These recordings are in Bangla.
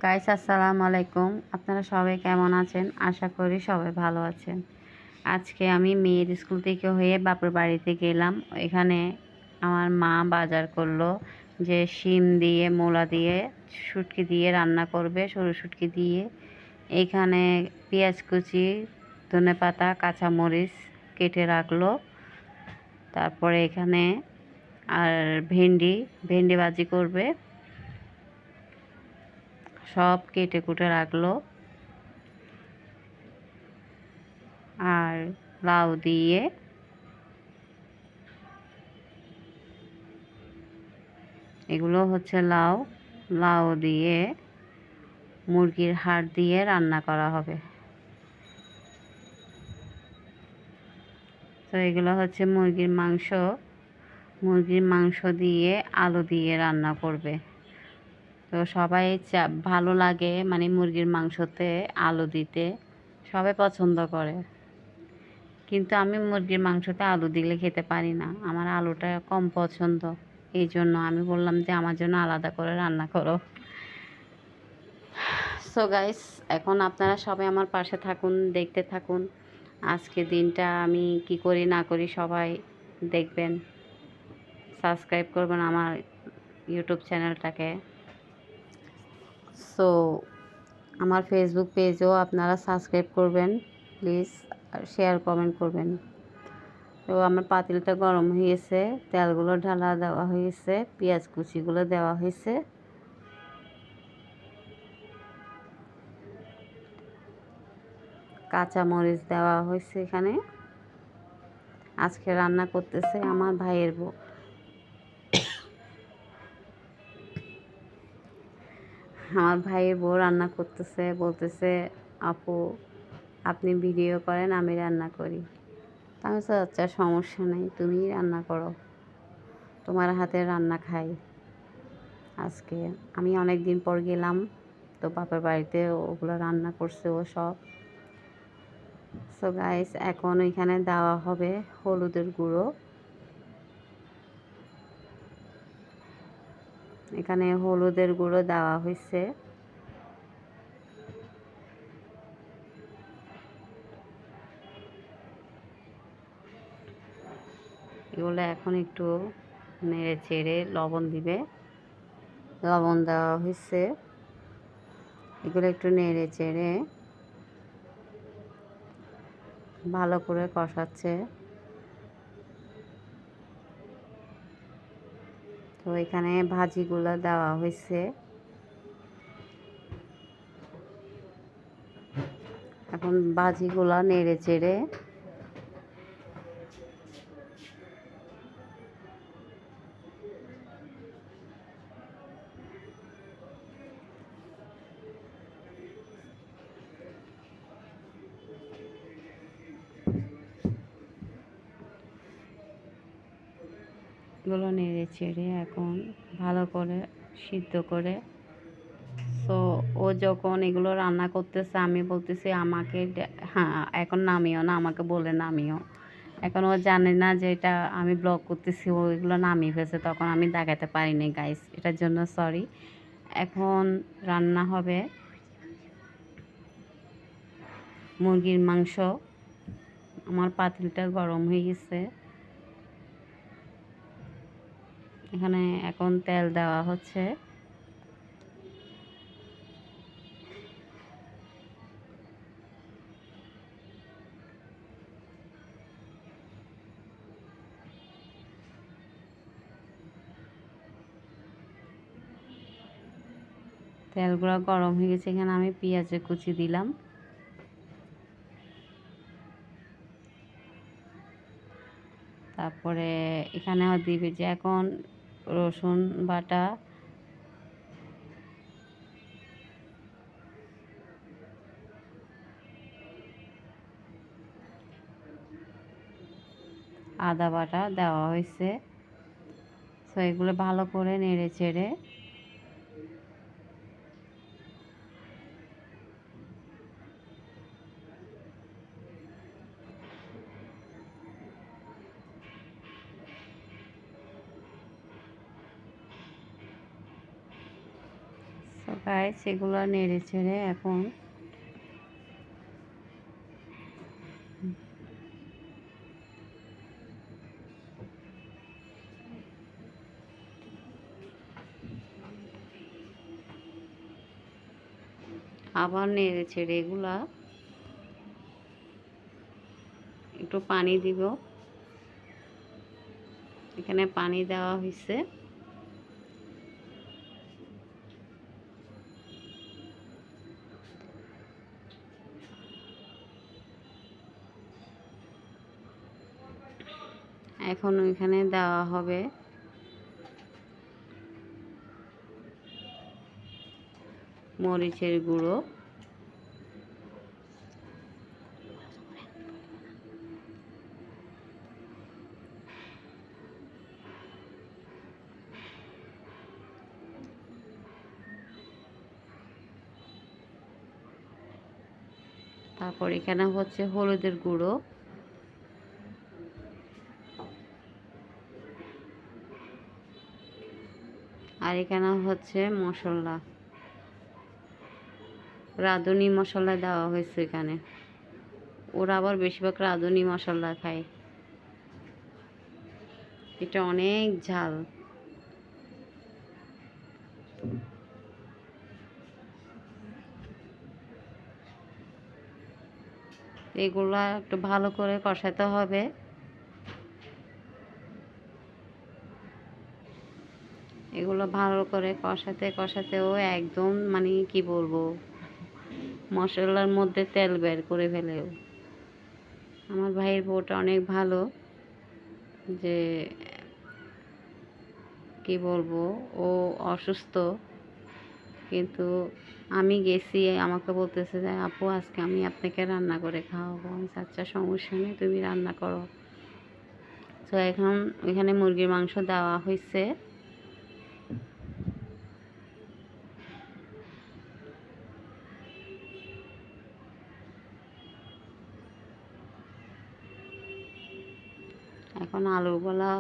গাইস আসসালামু আলাইকুম। আপনারা সবাই কেমন আছেন? আশা করি সবাই ভালো আছেন। আজকে আমি মেয়ের স্কুল থেকে হয়ে বাপের বাড়িতে গেলাম। এখানে আমার মা বাজার করলো যে শিম দিয়ে মূলা দিয়ে শুটকি দিয়ে রান্না করবে, সরু শুটকি দিয়ে। এখানে পেঁয়াজ কুচি, ধনেপাতা, কাঁচামরিচ কেটে রাখলো। তারপরে এখানে আর ভেন্ডি ভাজি করবে, সব কেটে কুটে রাখলো। আর লাউ দিয়ে এগুলো হচ্ছে লাউ দিয়ে মুরগির হাড় দিয়ে রান্না করা হবে। তো এগুলো হচ্ছে মুরগির মাংস দিয়ে আলু দিয়ে রান্না করবে। তো সবাই ভালো লাগে, মানে মুরগির মাংসতে আলু দিতে সবাই পছন্দ করে, কিন্তু আমি মুরগির মাংসতে আলু দিলে খেতে পারি না, আমার আলুটা কম পছন্দ। এই জন্য আমি বললাম যে আমার জন্য আলাদা করে রান্না করো। সো গাইস, এখন আপনারা সবাই আমার পাশে থাকুন, দেখতে থাকুন। আজকে দিনটা আমি কি করি না করি সবাই দেখবেন। সাবস্ক্রাইব করবেন আমার ইউটিউব চ্যানেলটাকে। সো আমার ফেসবুক পেজও আপনারা সাবস্ক্রাইব করবেন প্লিজ, আর শেয়ার কমেন্ট করবেন। তো আমার পাতিলটা গরম হয়েছে, তেলগুলো ঢালা দেওয়া হয়েছে, পেঁয়াজ কুচিগুলো দেওয়া হয়েছে। কাঁচা মরিচ দেওয়া হয়েছে এখানে। আজকে রান্না করতেছে আমার ভাইয়ের বউ। আমার ভাইয়ের বউ রান্না করতেছে, বলতেছে আপু আপনি ভিডিও করেন, আমি রান্না করি। আমি তো আচ্ছা সমস্যা নেই, তুমি রান্না করো, তোমার হাতে রান্না খাই। আজকে আমি অনেক দিন পর গেলাম, তো বাপের বাড়িতে ওগুলো রান্না করছে ও সব। সো গাইস, এখন ওইখানে দেওয়া হবে হলুদের গুঁড়ো। এখানে হলুদের গুঁড়ো দেওয়া হয়েছে। এগুলো এখন একটু নেড়ে চেড়ে লবণ দিবে, লবণ দেওয়া হয়েছে। এগুলো একটু নেড়ে চেড়ে ভালো করে কষাচ্ছে। তো এখানে ভাজিগুলো দেওয়া হয়েছে। এখন ভাজিগুলো নেড়ে চেড়ে এগুলো নেড়ে চেড়ে এখন ভালো করে সিদ্ধ করে। তো ও যখন এগুলো রান্না করতেছে আমি বলতেছি আমাকে হ্যাঁ এখন নামিও না, আমাকে বলে নামিও। এখন ও জানে না যে এটা আমি ব্লগ করতেছি, ও এগুলো নামিয়ে ফেলছে, তখন আমি দেখাতে পারিনি গাইস, এটার জন্য সরি। এখন রান্না হবে মুরগির মাংস। আমার পাতিলটা গরম হয়ে গেছে। এখানে এখন তেল দেওয়া হচ্ছে। তেলগুলো গরম হয়ে গেছে, এখানে আমি পেঁয়াজের কুচি দিলাম। তারপরে এখানে দিবে যে এখন রসুন বাটা, আদা বাটা দেওয়া হয়েছে। তো এগুলো ভালো করে নেড়ে চেড়ে গাইস এগুলো নেড়ে ছেড়ে এখন আবার নেড়ে ছেড়ে এগুলা একটু পানি দিব। এখানে পানি দেওয়া হয়েছে। এখন ওইখানে দেওয়া হবে মরিচের গুঁড়ো, তারপর এখানে হচ্ছে হলুদের গুঁড়ো, আর এখানে হচ্ছে মশলা, রাঁধুনি মশলা দেওয়া হয়েছে এখানে। ওরা আবার বেশিরভাগ রাঁধুনি মশলা খায়। এটা অনেক ঝাল। এগুলা একটু ভালো করে কষাতে হবে। এগুলো ভালো করে কষাতে কষাতেও একদম মানে কি বলবো, মশলার মধ্যে তেল বের করে ফেলেও। আমার ভাইয়ের বউটা অনেক ভালো, যে কি বলবো, ও অসুস্থ কিন্তু আমি গেছি, আমাকে বলতেছে যে আপু আজকে আমি আপনাকে রান্না করে খাওয়াবো। আমি আচ্ছা সমস্যা নেই, তুমি রান্না করো। তো এখন এখানে মুরগির মাংস দেওয়া হয়েছে। এখন আলুগুলা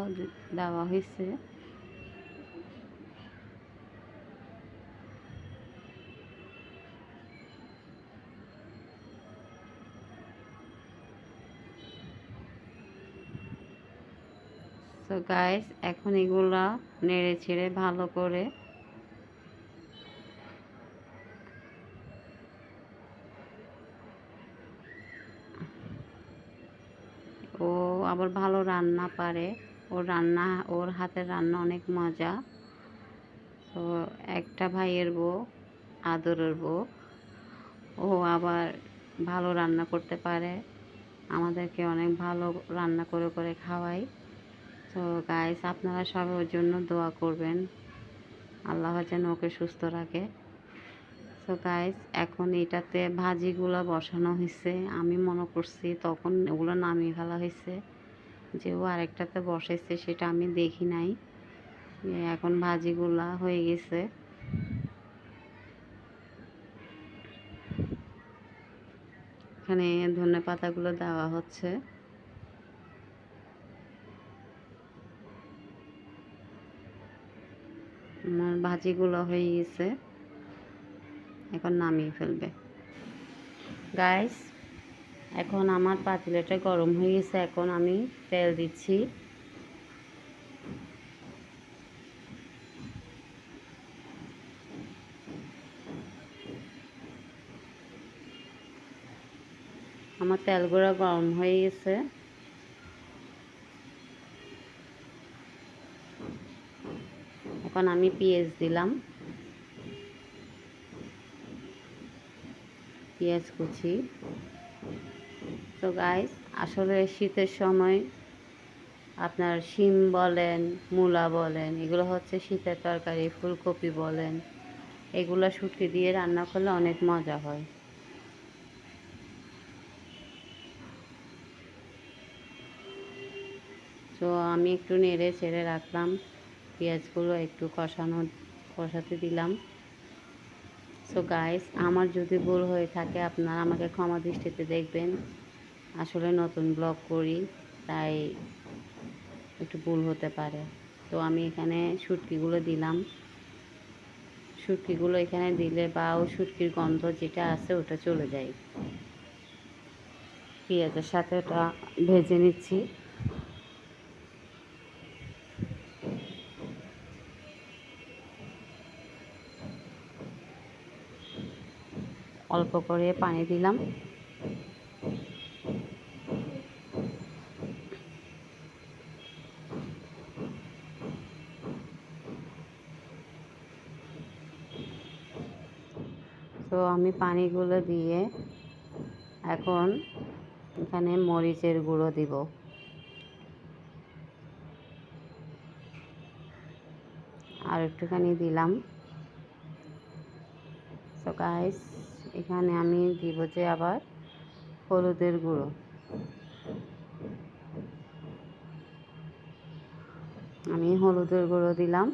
দেওয়া হয়েছে। তো গাইস এখন এগুলা নেড়ে ছেড়ে ভালো করে ও আবার ভালো রান্না পারে। ওর হাতের রান্না অনেক মজা। তো একটা ভাইয়ের বউ, আদরের বউ, ও আবার ভালো রান্না করতে পারে, আমাদেরকে অনেক ভালো রান্না করে করে খাওয়াই। তো গাইস আপনারা সবাই ওর জন্য দোয়া করবেন, আল্লাহ যেন ওকে সুস্থ রাখে। তো গাইস এখন এটাতে ভাজিগুলো বসানো হয়েছে। আমি মনে করছি তখন ওগুলো নামিয়ে ফেলা হয়েছে, যে ও আরেকটাতে বসাইছে সেটা আমি দেখি নাই। এখন ভাজিগুলা হয়ে গেছে। এখানে ধনে পাতাগুলো দেওয়া হচ্ছে। আমার ভাজিগুলো হয়ে গেছে, এখন নামিয়ে ফেলবে। গাইস এখন আমার পাতিলাটা গরম হয়ে গেছে, এখন আমি তেল দিচ্ছি। আমার তেলগুলো গরম হয়ে গেছে। এখন আমি পেঁয়াজ দিলাম, পেঁয়াজ কুচি। তো গাইস আসলে শীতের সময় আপনার শিম বলেন, মূলা বলেন, এগুলো হচ্ছে শীতের তরকারি। ফুলকপি বলেন, এগুলো শুটকি দিয়ে রান্না করলে অনেক মজা হয়। তো আমি একটু নেড়ে ছেড়ে রাখলাম, পেঁয়াজগুলো একটু কষাতে দিলাম। সো গাইস আমার যদি ভুল হয়ে থাকে আপনারা আমাকে ক্ষমা দৃষ্টিতে দেখবেন। আসলে নতুন ব্লগ করি তাই একটু ভুল হতে পারে। তো আমি এখানে শুটকিগুলো দিলাম। শুটকিগুলো এখানে দিলে বা ও শুটকির গন্ধ যেটা আছে ওটা চলে যায়। পেঁয়াজের সাথে ওটা ভেজে নিচ্ছি। অল্প করে পানি দিলাম। তো আমি পানিগুলো দিয়ে এখন এখানে মরিচের গুঁড়ো দিব। আর একটুখানি দিলাম। সো গাইস, এখানে আমি দিব যে আবার হলুদের গুঁড়ো। আমি হলুদের গুঁড়ো দিলাম।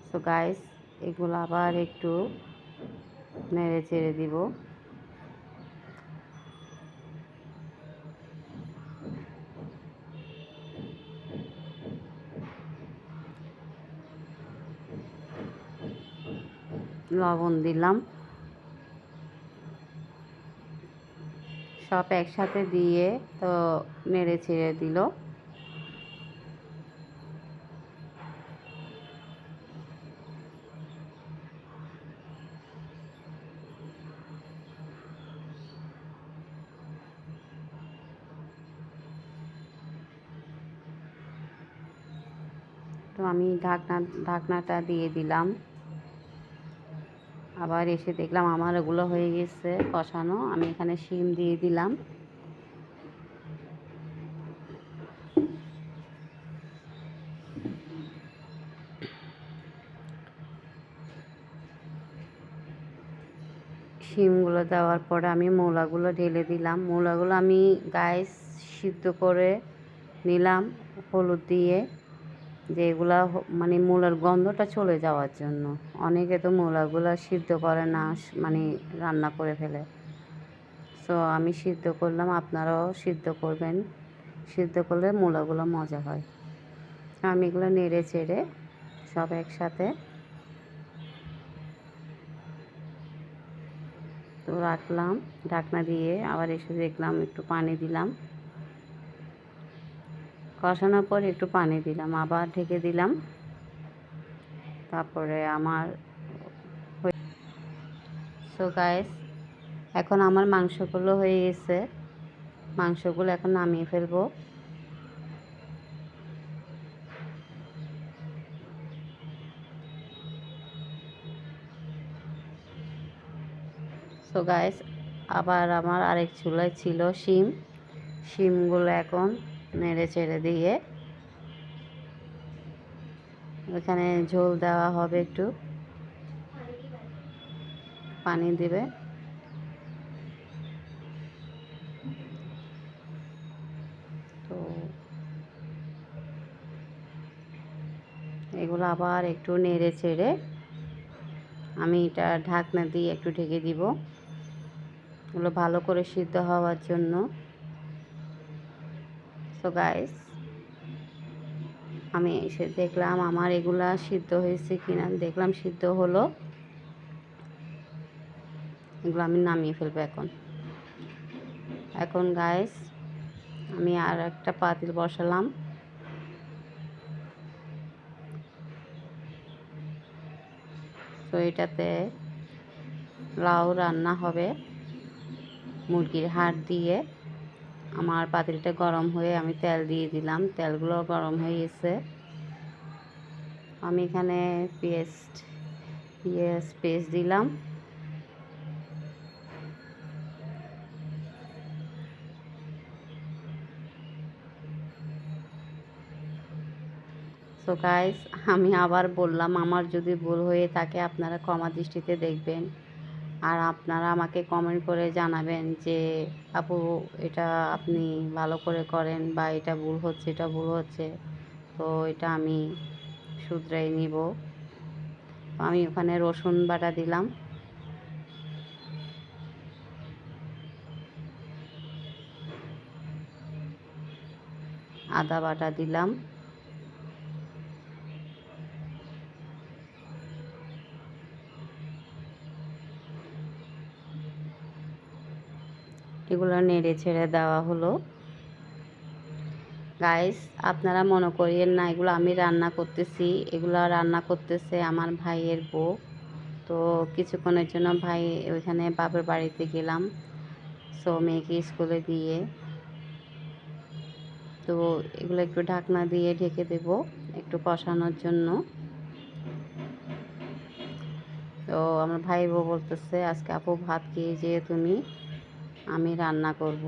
সো গাইস, এগুলো আবার একটু নেড়ে চেড়ে দিব। লবণ দিলাম। সব একসাথে দিয়ে তো নেড়ে চেড়ে দিল। তো আমি ঢাকনাটা দিয়ে দিলাম। আবার এসে দেখলাম আমার এগুলো হয়ে গেছে কষানো। আমি এখানে শিম দিয়ে দিলাম। শিমগুলো দেওয়ার পরে আমি মূলাগুলো ঢেলে দিলাম। মূলাগুলো আমি গাইস সিদ্ধ করে নিলাম হলুদ দিয়ে, যে এগুলা মানে মূলার গন্ধটা চলে যাওয়ার জন্য। অনেকে তো মূলাগুলো সিদ্ধ করে না, মানে রান্না করে ফেলে। সো আমি সিদ্ধ করলাম, আপনারাও সিদ্ধ করবেন। সিদ্ধ করলে মূলাগুলো মজা হয়। আমি এগুলো নেড়ে চেড়ে সব একসাথে তো রাখলাম ঢাকনা দিয়ে। আবার এসে দেখলাম একটু পানি দিলাম। কষানোর পর একটু পানি দিলাম, আবার ঢেকে দিলাম। তারপরে আমার সো গাইস, এখন আমার মাংসগুলো হয়ে গেছে। মাংসগুলো এখন নামিয়ে ফেলবো। সো গাইস, আবার আমার আরেক চুলায় ছিল শিমগুলো এখন নেড়ে চেড়ে দিয়ে এখানে ঝোল দেওয়া হবে, একটু পানি দেবে। তো এগুলো আবার একটু নেড়ে চেড়ে আমি এটা ঢাকনা দিয়ে একটু ঢেকে দিব, এগুলো ভালো করে সিদ্ধ হওয়ার জন্য। সো গাইস, আমি এসে দেখলাম আমার এগুলা সিদ্ধ হয়েছে কিনা। দেখলাম সিদ্ধ হলো। এগুলো আমি নামিয়ে ফেলবো এখন। এখন গাইস, আমি আর একটা পাতিল বসালাম। তো এটাতে লাউ রান্না হবে মুরগির হাড় দিয়ে। আমার পাতিলটা গরম হয়ে আমি তেল দিয়ে দিলাম। তেলগুলো গরম হয়ে গেছে। আমি এখানে পেঁয়াজ পেস্ট দিলাম। সো গাইস, আমি আবার বললাম, আমার যদি ভুল হয়ে থাকে আপনারা ক্ষমা দৃষ্টিতে দেখবেন। আর আপনারা আমাকে কমেন্ট করে জানাবেন যে আপু এটা আপনি ভালো করে করেন, বা এটা ভুল হচ্ছে, এটা ভুল হচ্ছে। তো এটা আমি শুধরাই নিব। আমি ওখানে রসুন বাটা দিলাম। আদা বাটা দিলাম, এগুলো নেড়ে ছেড়ে দেওয়া হলো। গাইস, আপনারা মনে করিয়েন না এগুলো আমি রান্না করতেছি, এগুলো রান্না করতেছে আমার ভাইয়ের বউ। তো কিছুক্ষণের জন্য ভাই ওইখানে বাপের বাড়িতে গেলাম, সো মেয়েকে স্কুলে দিয়ে। তো এগুলো একটু ঢাকনা দিয়ে ঢেকে দেব একটু কষানোর জন্য। তো আমার ভাই বউ বলতেছে, আজকে আপু ভাত খেয়ে যেয়ে তুমি, আমি রান্না করব।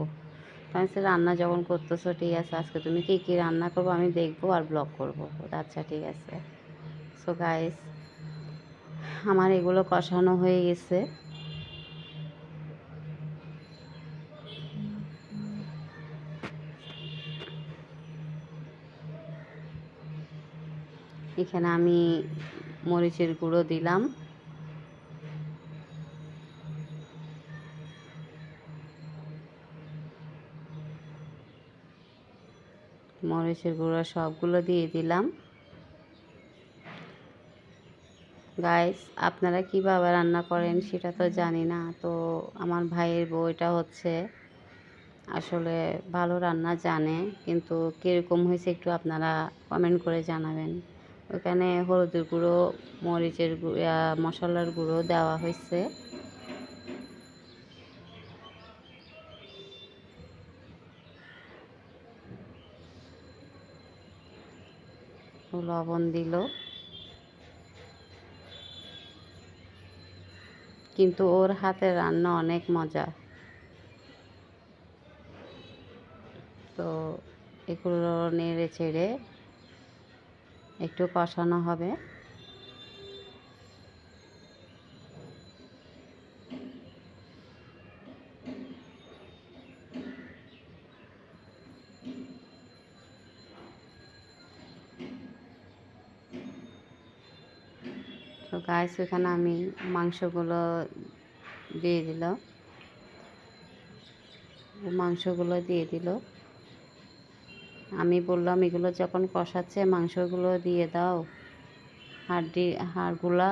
আমি বলছি, রান্না যখন করতেছো ঠিক আছে, আজকে তুমি কী কী রান্না করবো আমি দেখবো আর ব্লগ করবো। আচ্ছা ঠিক আছে। সো গাইস, আমার এগুলো কষানো হয়ে গেছে। এখানে আমি মরিচের গুঁড়ো দিলাম, মরিচের গুঁড়ো সবগুলো দিয়ে দিলাম। গাইস, আপনারা কীভাবে রান্না করেন সেটা তো জানি না। তো আমার ভাইয়ের বউ এটা হচ্ছে আসলে ভালো রান্না জানে, কিন্তু কীরকম হয়েছে একটু আপনারা কমেন্ট করে জানাবেন। ওখানে হলুদের গুঁড়ো, মরিচের গুঁড়ো, মশলার গুঁড়ো দেওয়া হয়েছে। লবণ দিল, কিন্তু ওর হাতের রান্না অনেক মজা। তো এগুলো নেড়ে ছেড়ে একটু কষানো হবে। তো গাইস, এখানে আমি মাংসগুলো দিয়ে দিল, মাংসগুলো দিয়ে দিল। আমি বললাম এগুলো যখন কষাচ্ছে মাংসগুলো দিয়ে দাও, হাড়গুলা।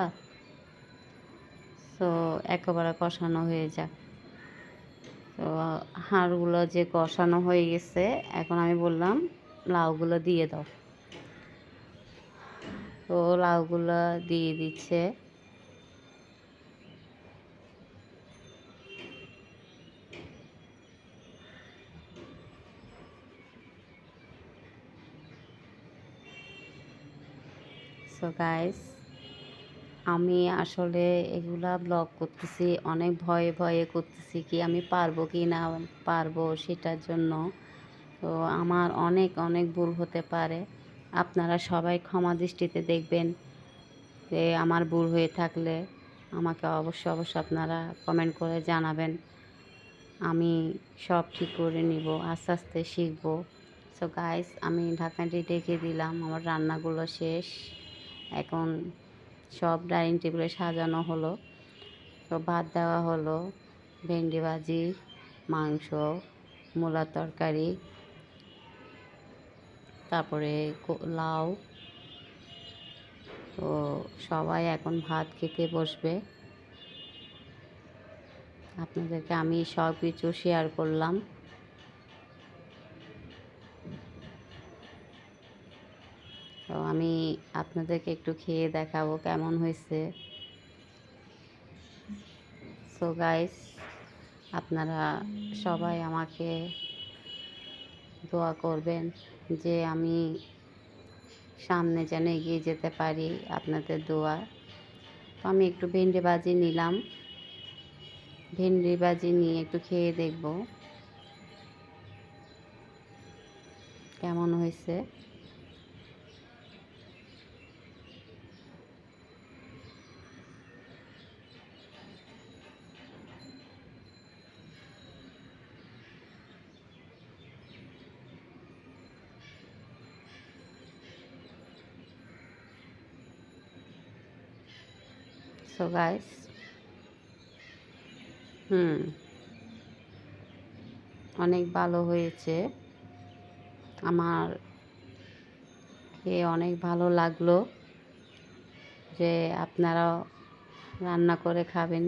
তো একেবারে কষানো হয়ে যাক। তো হাড়গুলো যে কষানো হয়ে গেছে, এখন আমি বললাম লাউগুলো দিয়ে দাও। তো লাউগুলো দিয়ে দিচ্ছে। সো গাইস, আমি আসলে এগুলা ব্লগ করতেছি অনেক ভয়ে ভয়ে করতেছি, কি আমি পারবো কি না পারবো সেটার জন্য। তো আমার অনেক অনেক ভুল হতে পারে, আপনারা সবাই ক্ষমা দৃষ্টিতে দেখবেন। যে আমার ভুল হয়ে থাকলে আমাকে অবশ্যই আপনারা কমেন্ট করে জানাবেন, আমি সব ঠিক করে নিব, আস্তে আস্তে শিখবো। সো গাইস, আমি ঢাকনাটি ঢেকে দিলাম, আমার রান্নাগুলো শেষ। এখন সব ডাইনিং টেবিলে সাজানো হলো। তো ভাত দেওয়া হলো, ভেন্ডি ভাজি, মাংস, মূলার তরকারি, তারপরে লাউ। তো সবাই এখন ভাত খেতে বসবে। আপনাদেরকে আমি সব কিছু শেয়ার করলাম। তো আমি আপনাদেরকে একটু খেয়ে দেখাবো কেমন হয়েছে। সো গাইস, আপনারা সবাই আমাকে দোয়া করবেন যে আমি সামনে যেন এগিয়ে যেতে পারি, আপনাদের দোয়া। তো আমি একটু ভেন্ডি ভাজি নিলাম, ভেন্ডি ভাজি নিয়ে একটু খেয়ে দেখব কেমন হয়েছে। সো গাইস, অনেক ভালো হয়েছে। আমার খেয়ে অনেক ভালো লাগলো যে আপনারাও রান্না করে খাবেন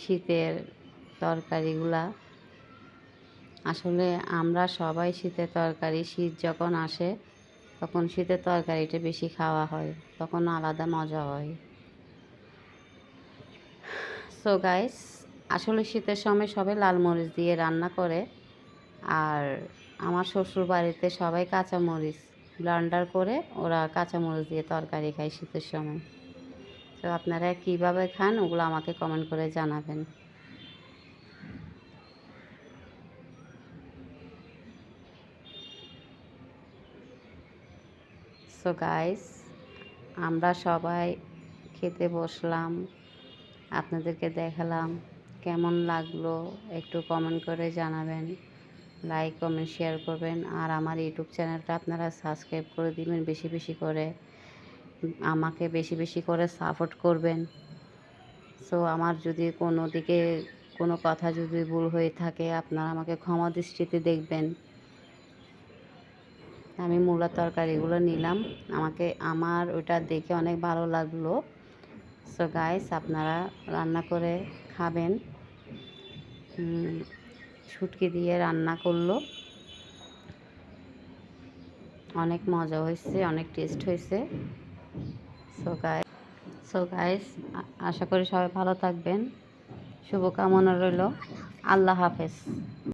শীতের তরকারিগুলা। আসলে আমরা সবাই শীতের তরকারি, শীত যখন আসে তখন শীতের তরকারিটা বেশি খাওয়া হয়, তখন আলাদা মজা হয়। সো গাইস, আসলে শীতের সময় সবাই লাল মরিচ দিয়ে রান্না করে, আর আমার শ্বশুর বাড়িতে সবাই কাঁচামরিচ ব্লেন্ডার করে ওরা কাঁচামরিচ দিয়ে তরকারি খায় শীতের সময়। তো আপনারা কীভাবে খান ওগুলো আমাকে কমেন্ট করে জানাবেন। সো গাইস, আমরা সবাই খেতে বসলাম, আপনাদেরকে দেখালাম, কেমন লাগলো একটু কমেন্ট করে জানাবেন, লাইক কমেন্ট শেয়ার করবেন, আর আমার ইউটিউব চ্যানেলটা আপনারা সাবস্ক্রাইব করে দিবেন বেশি বেশি করে, আমাকে বেশি বেশি করে সাপোর্ট করবেন। সো আমার যদি কোনো দিকে কোনো কথা যদি ভুল হয়ে থাকে আপনারা আমাকে ক্ষমা দৃষ্টিতে দেখবেন। আমি মূলা তরকারিগুলো নিলাম, আমার ওটা দেখে অনেক ভালো লাগলো। সো গাইস, আপনারা রান্না করে খাবেন। শুটকি দিয়ে রান্না করলো, অনেক মজা হয়েছে, অনেক টেস্ট হয়েছে। সো গাইস, আশা করি সবাই ভালো থাকবেন, শুভকামনা রইল। আল্লাহ হাফেজ।